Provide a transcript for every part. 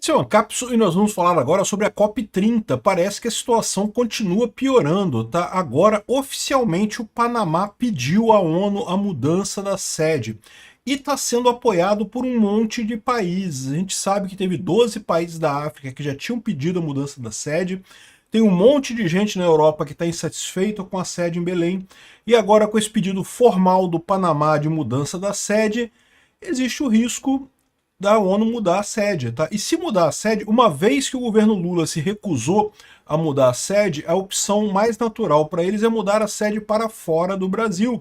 Esse é o Ancapsu e nós vamos falar agora sobre a COP30. Parece que a situação continua piorando, tá? Agora, oficialmente, o Panamá pediu à ONU a mudança da sede e está sendo apoiado por um monte de países. A gente sabe que teve 12 países da África que já tinham pedido a mudança da sede, tem um monte de gente na Europa que está insatisfeito com a sede em Belém, e agora com esse pedido formal do Panamá de mudança da sede, existe o risco da ONU mudar a sede, tá? E se mudar a sede, uma vez que o governo Lula se recusou a mudar a sede, a opção mais natural para eles é mudar a sede para fora do Brasil.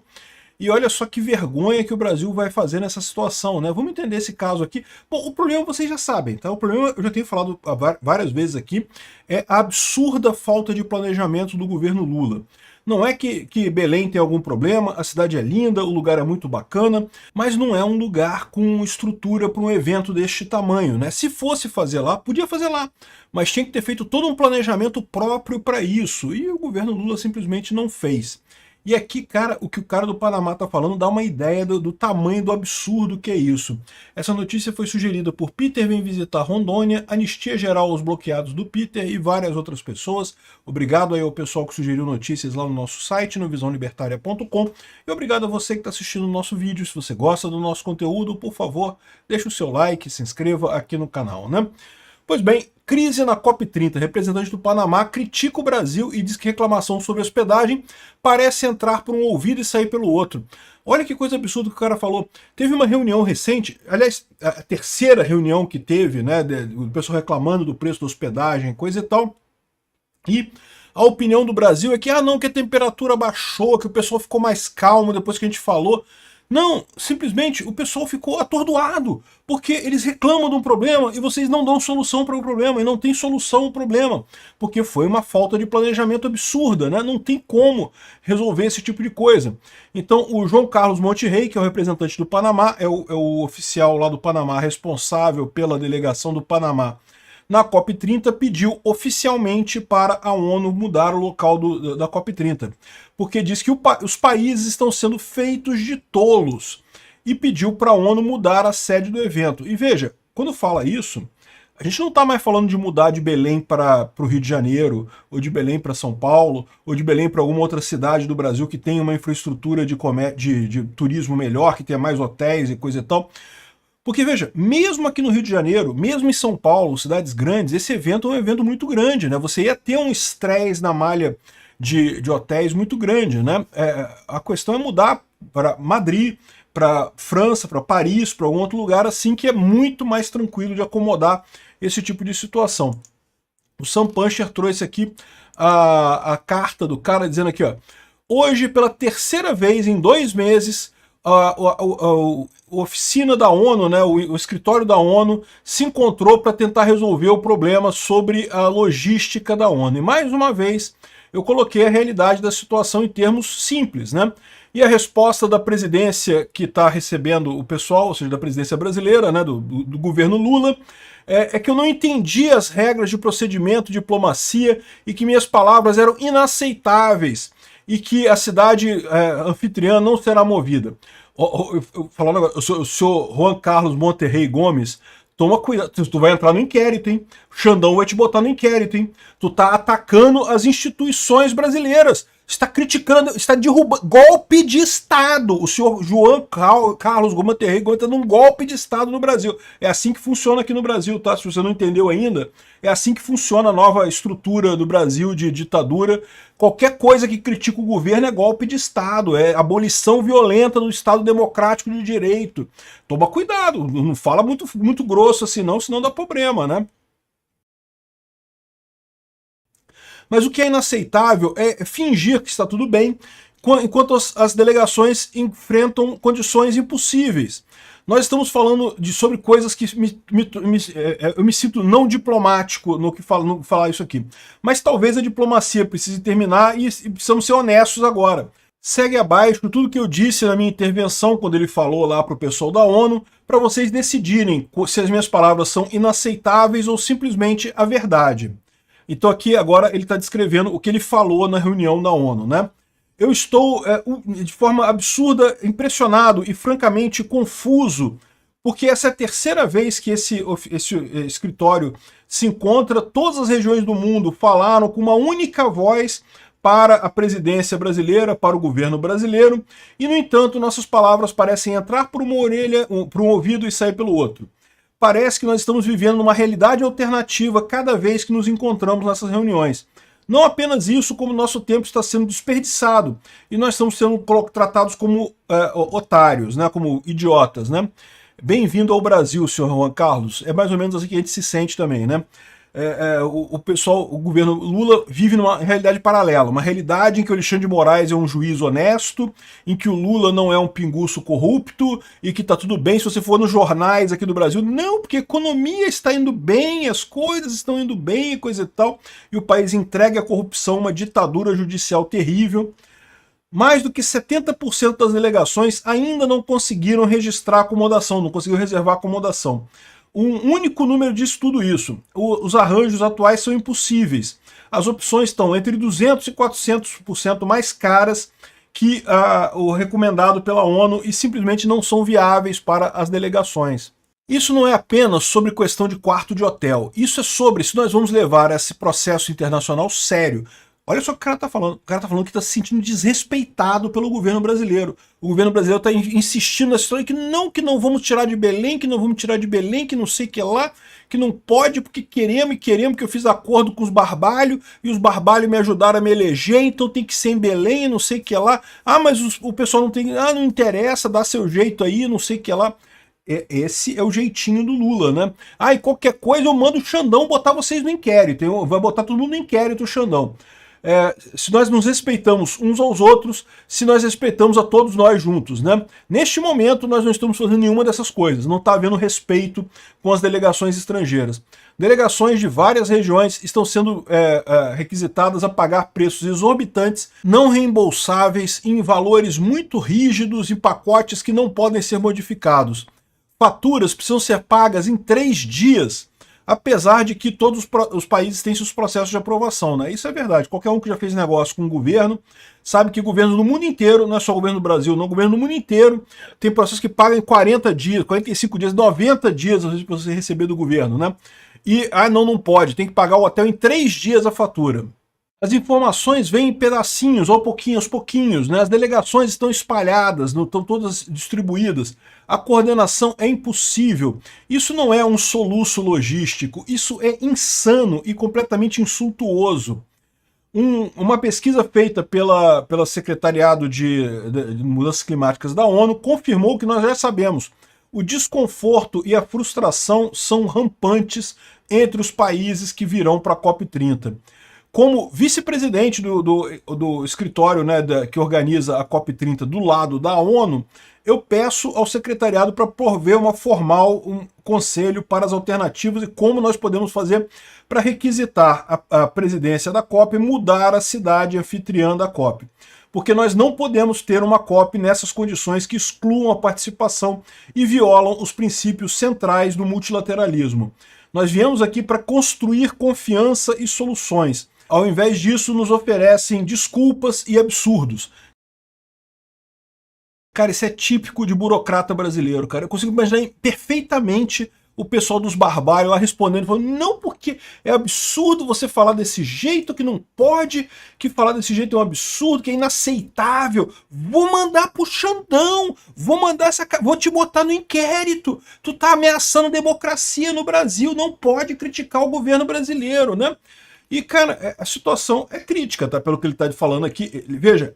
E olha só que vergonha que o Brasil vai fazer nessa situação, né? Vamos entender esse caso aqui. Bom, o problema vocês já sabem, tá? O problema, eu já tenho falado várias vezes aqui, é a absurda falta de planejamento do governo Lula. Não é que Belém tem algum problema, a cidade é linda, o lugar é muito bacana, mas não é um lugar com estrutura para um evento deste tamanho, né? Se fosse fazer lá, podia fazer lá, mas tinha que ter feito todo um planejamento próprio para isso, e o governo Lula simplesmente não fez. E aqui, cara, o que o cara do Panamá tá falando dá uma ideia do tamanho do absurdo que é isso. Essa notícia foi sugerida por Peter Vem Visitar Rondônia, Anistia Geral aos Bloqueados do Peter e várias outras pessoas. Obrigado aí ao pessoal que sugeriu notícias lá no nosso site, no visãolibertaria.com. E obrigado a você que está assistindo o nosso vídeo. Se você gosta do nosso conteúdo, por favor, deixe o seu like, se inscreva aqui no canal, né? Pois bem, crise na COP30. Representante do Panamá critica o Brasil e diz que reclamação sobre hospedagem parece entrar por um ouvido e sair pelo outro. Olha que coisa absurda que o cara falou. Teve uma reunião recente, aliás, a terceira reunião que teve, né, o pessoal reclamando do preço da hospedagem, coisa e tal. E a opinião do Brasil é que, não, que a temperatura baixou, que o pessoal ficou mais calmo depois que a gente falou. Não, simplesmente o pessoal ficou atordoado, porque eles reclamam de um problema e vocês não dão solução para o problema, e não tem solução ao problema, porque foi uma falta de planejamento absurda, né? Não tem como resolver esse tipo de coisa. Então o João Carlos Monterrey, que é o representante do Panamá, é o oficial lá do Panamá responsável pela delegação do Panamá na COP30, pediu oficialmente para a ONU mudar o local da COP30, porque diz que os países estão sendo feitos de tolos, e pediu para a ONU mudar a sede do evento. E veja, quando fala isso, a gente não está mais falando de mudar de Belém para o Rio de Janeiro, ou de Belém para São Paulo, ou de Belém para alguma outra cidade do Brasil que tenha uma infraestrutura de turismo melhor, que tenha mais hotéis e coisa e tal. Porque, veja, mesmo aqui no Rio de Janeiro, mesmo em São Paulo, cidades grandes, esse evento é um evento muito grande, né? Você ia ter um estresse na malha de hotéis muito grande, né? A questão é mudar para Madrid, para França, para Paris, para algum outro lugar assim, que é muito mais tranquilo de acomodar esse tipo de situação. O Sam Puncher trouxe aqui a carta do cara dizendo aqui, ó: hoje, pela terceira vez em 2 meses, a oficina da ONU, né, o escritório da ONU, se encontrou para tentar resolver o problema sobre a logística da ONU. E mais uma vez, eu coloquei a realidade da situação em termos simples, né? E a resposta da presidência que está recebendo o pessoal, ou seja, da presidência brasileira, né, do governo Lula, é que eu não entendi as regras de procedimento, diplomacia, e que minhas palavras eram inaceitáveis, e que a cidade anfitriã não será movida. Falando, o senhor Juan Carlos Monterrey Gomes, toma cuidado, tu vai entrar no inquérito, hein? O Xandão vai te botar no inquérito, hein? Tu tá atacando as instituições brasileiras, está criticando, está derrubando, golpe de Estado. O senhor João Carlos Monterrey Gomes está num golpe de Estado no Brasil. É assim que funciona aqui no Brasil, tá? Se você não entendeu ainda, é assim que funciona a nova estrutura do Brasil de ditadura. Qualquer coisa que critica o governo é golpe de Estado, é abolição violenta do Estado democrático de direito. Toma cuidado, não fala muito grosso assim não, senão dá problema, né? Mas o que é inaceitável é fingir que está tudo bem, enquanto as delegações enfrentam condições impossíveis. Nós estamos falando sobre coisas que eu me sinto não diplomático no falar isso aqui. Mas talvez a diplomacia precise terminar e precisamos ser honestos agora. Segue abaixo tudo que eu disse na minha intervenção, quando ele falou lá para o pessoal da ONU, para vocês decidirem se as minhas palavras são inaceitáveis ou simplesmente a verdade. Então aqui agora ele está descrevendo o que ele falou na reunião da ONU, né? Eu estou, de forma absurda, impressionado e francamente confuso porque essa é a terceira vez que esse escritório se encontra, todas as regiões do mundo falaram com uma única voz para a presidência brasileira, para o governo brasileiro, e, no entanto, nossas palavras parecem entrar por uma orelha, por um ouvido e sair pelo outro. Parece que nós estamos vivendo uma realidade alternativa cada vez que nos encontramos nessas reuniões. Não apenas isso, como nosso tempo está sendo desperdiçado, e nós estamos sendo tratados como otários, né, como idiotas, né? Bem-vindo ao Brasil, senhor Juan Carlos. É mais ou menos assim que a gente se sente também, né? O pessoal, o governo Lula vive numa realidade paralela, uma realidade em que o Alexandre de Moraes é um juiz honesto, em que o Lula não é um pinguço corrupto e que tá tudo bem se você for nos jornais aqui do Brasil. Não, porque a economia está indo bem, as coisas estão indo bem, coisa e tal, e o país entregue à corrupção, uma ditadura judicial terrível. Mais do que 70% das delegações ainda não conseguiram registrar acomodação, não conseguiram reservar acomodação. Um único número diz tudo isso. Os arranjos atuais são impossíveis. As opções estão entre 200% e 400% mais caras que o recomendado pela ONU e simplesmente não são viáveis para as delegações. Isso não é apenas sobre questão de quarto de hotel. Isso é sobre se nós vamos levar esse processo internacional sério. Olha só o que o cara está falando. O cara está falando que está se sentindo desrespeitado pelo governo brasileiro. O governo brasileiro está insistindo nessa história que não vamos tirar de Belém, que não vamos tirar de Belém, que não sei o que lá, que não pode porque queremos e queremos, que eu fiz acordo com os barbalhos e os barbalhos me ajudaram a me eleger, então tem que ser em Belém e não sei o que lá. Ah, mas o pessoal não tem... Ah, não interessa, dá seu jeito aí, não sei o que lá. Esse é o jeitinho do Lula, né? Ah, e qualquer coisa eu mando o Xandão botar vocês no inquérito. Vai botar todo mundo no inquérito o Xandão. Se nós nos respeitamos uns aos outros, se nós respeitamos a todos nós juntos, né? Neste momento, nós não estamos fazendo nenhuma dessas coisas, não está havendo respeito com as delegações estrangeiras. Delegações de várias regiões estão sendo requisitadas a pagar preços exorbitantes, não reembolsáveis, em valores muito rígidos e pacotes que não podem ser modificados. Faturas precisam ser pagas em 3 dias, apesar de que todos os países têm seus processos de aprovação, né? Isso é verdade. Qualquer um que já fez negócio com o governo sabe que governo do mundo inteiro, não é só o governo do Brasil, não, o governo do mundo inteiro tem processos que pagam em 40 dias, 45 dias, 90 dias, às vezes, para você receber do governo, né? E, não pode, tem que pagar o hotel em 3 dias a fatura. As informações vêm em pedacinhos, aos pouquinhos, né? As delegações estão espalhadas, não estão todas distribuídas. A coordenação é impossível. Isso não é um soluço logístico, isso é insano e completamente insultuoso. Uma pesquisa feita pela Secretariado de Mudanças Climáticas da ONU confirmou o que nós já sabemos. O desconforto e a frustração são rampantes entre os países que virão para a COP30. Como vice-presidente do escritório, né, que organiza a COP30 do lado da ONU, eu peço ao secretariado para prover um conselho para as alternativas e como nós podemos fazer para requisitar a presidência da COP e mudar a cidade anfitriã da COP. Porque nós não podemos ter uma COP nessas condições que excluam a participação e violam os princípios centrais do multilateralismo. Nós viemos aqui para construir confiança e soluções. Ao invés disso, nos oferecem desculpas e absurdos. Cara, isso é típico de burocrata brasileiro, cara. Eu consigo imaginar perfeitamente o pessoal dos barbalhos lá respondendo, falando, não, porque é absurdo você falar desse jeito, que não pode, que falar desse jeito é um absurdo, que é inaceitável. Vou mandar pro Xandão, vou te botar no inquérito. Tu tá ameaçando a democracia no Brasil, não pode criticar o governo brasileiro, né? E, cara, a situação é crítica, tá? Pelo que ele está falando aqui. Veja,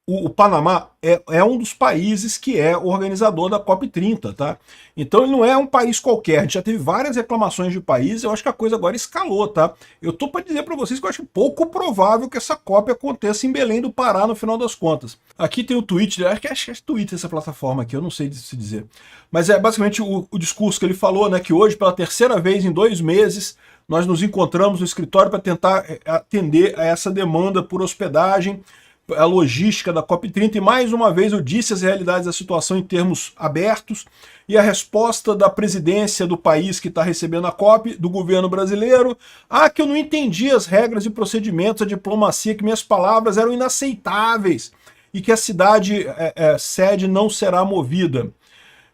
o Panamá é um dos países que é o organizador da COP30, tá? Então ele não é um país qualquer. A gente já teve várias reclamações de país, eu acho que a coisa agora escalou, tá? Eu tô para dizer para vocês que eu acho pouco provável que essa COP aconteça em Belém do Pará no final das contas. Aqui tem o tweet, acho que é Twitter essa plataforma aqui, eu não sei se dizer. Mas é basicamente o discurso que ele falou, né? Que hoje, pela terceira vez em 2 meses, nós nos encontramos no escritório para tentar atender a essa demanda por hospedagem, a logística da COP30, e mais uma vez eu disse as realidades da situação em termos abertos, e a resposta da presidência do país que está recebendo a COP, do governo brasileiro, que eu não entendi as regras e procedimentos, a diplomacia, que minhas palavras eram inaceitáveis, e que a cidade sede não será movida.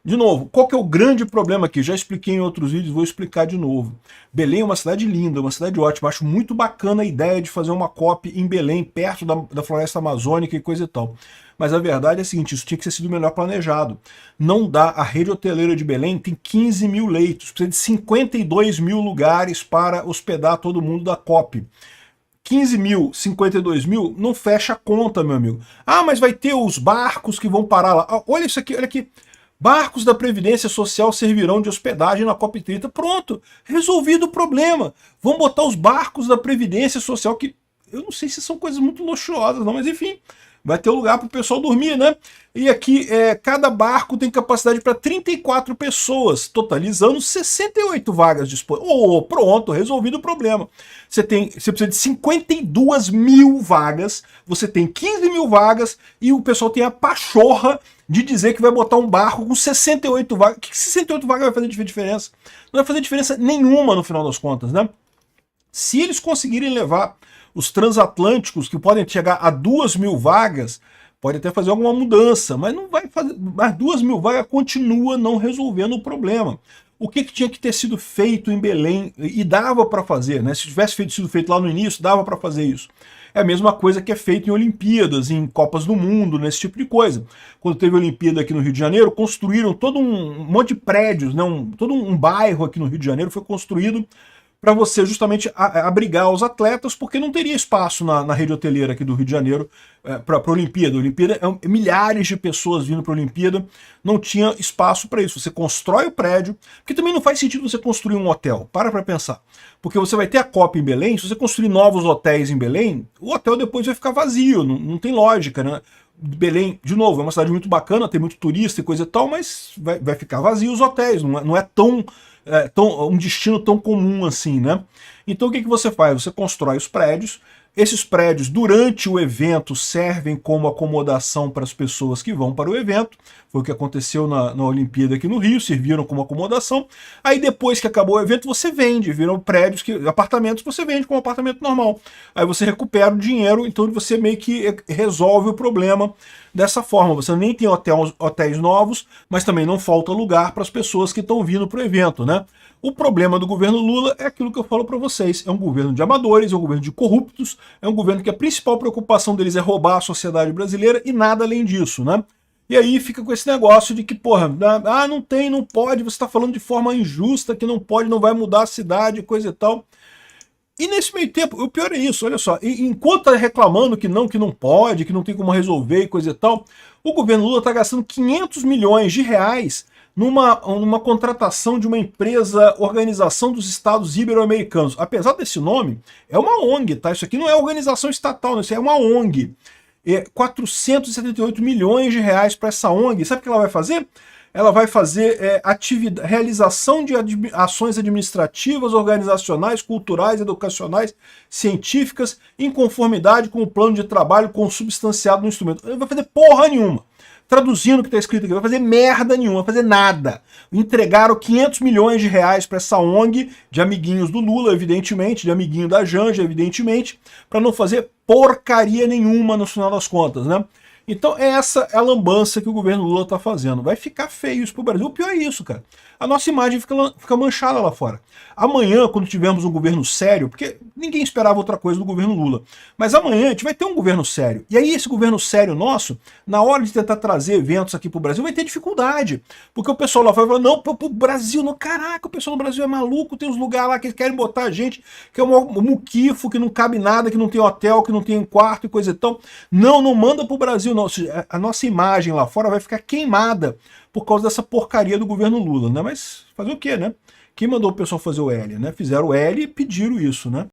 De novo, qual que é o grande problema aqui? Já expliquei em outros vídeos, vou explicar de novo. Belém é uma cidade linda, uma cidade ótima. Acho muito bacana a ideia de fazer uma COP em Belém, perto da floresta amazônica e coisa e tal. Mas a verdade é a seguinte, isso tinha que ter sido melhor planejado. Não dá, a rede hoteleira de Belém tem 15 mil leitos, precisa de 52 mil lugares para hospedar todo mundo da COP. 15 mil, 52 mil, não fecha a conta, meu amigo. Ah, mas vai ter os barcos que vão parar lá. Ah, olha isso aqui, olha aqui. Barcos da Previdência Social servirão de hospedagem na COP30. Pronto, resolvido o problema. Vamos botar os barcos da Previdência Social, que eu não sei se são coisas muito luxuosas, não, mas enfim, vai ter um lugar para o pessoal dormir, né? E aqui, cada barco tem capacidade para 34 pessoas, totalizando 68 vagas disponíveis. Oh, pronto, resolvido o problema. Você precisa de 52 mil vagas, você tem 15 mil vagas e o pessoal tem a pachorra de dizer que vai botar um barco com 68 vagas. O que 68 vagas vai fazer de diferença? Não vai fazer diferença nenhuma no final das contas, né? Se eles conseguirem levar os transatlânticos, que podem chegar a 2 mil vagas, pode até fazer alguma mudança, mas não vai fazer. Mas 2 mil vagas continua não resolvendo o problema. O que tinha que ter sido feito em Belém, e dava para fazer, né? Se tivesse sido feito lá no início, dava para fazer isso. É a mesma coisa que é feito em Olimpíadas, em Copas do Mundo, nesse tipo de coisa. Quando teve a Olimpíada aqui no Rio de Janeiro, construíram todo um monte de prédios, né? Todo um bairro aqui no Rio de Janeiro foi construído para você justamente abrigar os atletas, porque não teria espaço na rede hoteleira aqui do Rio de Janeiro para a Olimpíada. A Olimpíada é milhares de pessoas vindo para a Olimpíada, não tinha espaço para isso. Você constrói o prédio, porque também não faz sentido você construir um hotel. Para pensar. Porque você vai ter a Copa em Belém, se você construir novos hotéis em Belém, o hotel depois vai ficar vazio, não tem lógica, né? Belém, de novo, é uma cidade muito bacana, tem muito turista e coisa e tal, mas vai ficar vazio os hotéis, não é tão um destino tão comum assim, né? Então o que você faz? Você constrói os prédios, esses prédios durante o evento servem como acomodação para as pessoas que vão para o evento, foi o que aconteceu na Olimpíada aqui no Rio, serviram como acomodação, aí depois que acabou o evento você vende, viram prédios, apartamentos que você vende como apartamento normal, aí você recupera o dinheiro, então você meio que resolve o problema dessa forma, você nem tem hotéis novos, mas também não falta lugar para as pessoas que estão vindo para o evento, né? O problema do governo Lula é aquilo que eu falo para vocês, é um governo de amadores, é um governo de corruptos, é um governo que a principal preocupação deles é roubar a sociedade brasileira e nada além disso, né? E aí fica com esse negócio de que, porra, não tem, não pode, você está falando de forma injusta, que não pode, não vai mudar a cidade, coisa e tal. E nesse meio tempo, o pior é isso, olha só, enquanto tá reclamando que não pode, que não tem como resolver e coisa e tal, o governo Lula está gastando 500 milhões de reais numa contratação de uma empresa Organização dos Estados Ibero-Americanos. Apesar desse nome, é uma ONG, tá? Isso aqui não é organização estatal, isso é uma ONG. 478 milhões de reais para essa ONG. Sabe o que ela vai fazer? Ela vai fazer realização de ações administrativas, organizacionais, culturais, educacionais, científicas, em conformidade com o plano de trabalho consubstanciado no instrumento. Ela não vai fazer porra nenhuma. Traduzindo o que está escrito aqui, não vai fazer merda nenhuma, vai fazer nada. Entregaram 500 milhões de reais para essa ONG, de amiguinhos do Lula, evidentemente, de amiguinho da Janja, evidentemente, para não fazer porcaria nenhuma no final das contas, né? Então essa é a lambança que o governo Lula está fazendo. Vai ficar feio isso pro Brasil. O pior é isso, cara. A nossa imagem fica manchada lá fora. Amanhã, quando tivermos um governo sério, porque ninguém esperava outra coisa do governo Lula, mas amanhã a gente vai ter um governo sério. E aí esse governo sério nosso, na hora de tentar trazer eventos aqui pro Brasil, vai ter dificuldade. Porque o pessoal lá vai falar, não, pro Brasil, não, caraca, o pessoal no Brasil é maluco, tem uns lugares lá que eles querem botar a gente, que é um muquifo, que não cabe nada, que não tem hotel, que não tem quarto e coisa e tal. Não manda pro Brasil, não. A nossa imagem lá fora vai ficar queimada por causa dessa porcaria do governo Lula, né? Mas fazer o quê, né? Quem mandou o pessoal fazer o L, né? Fizeram o L e pediram isso, né?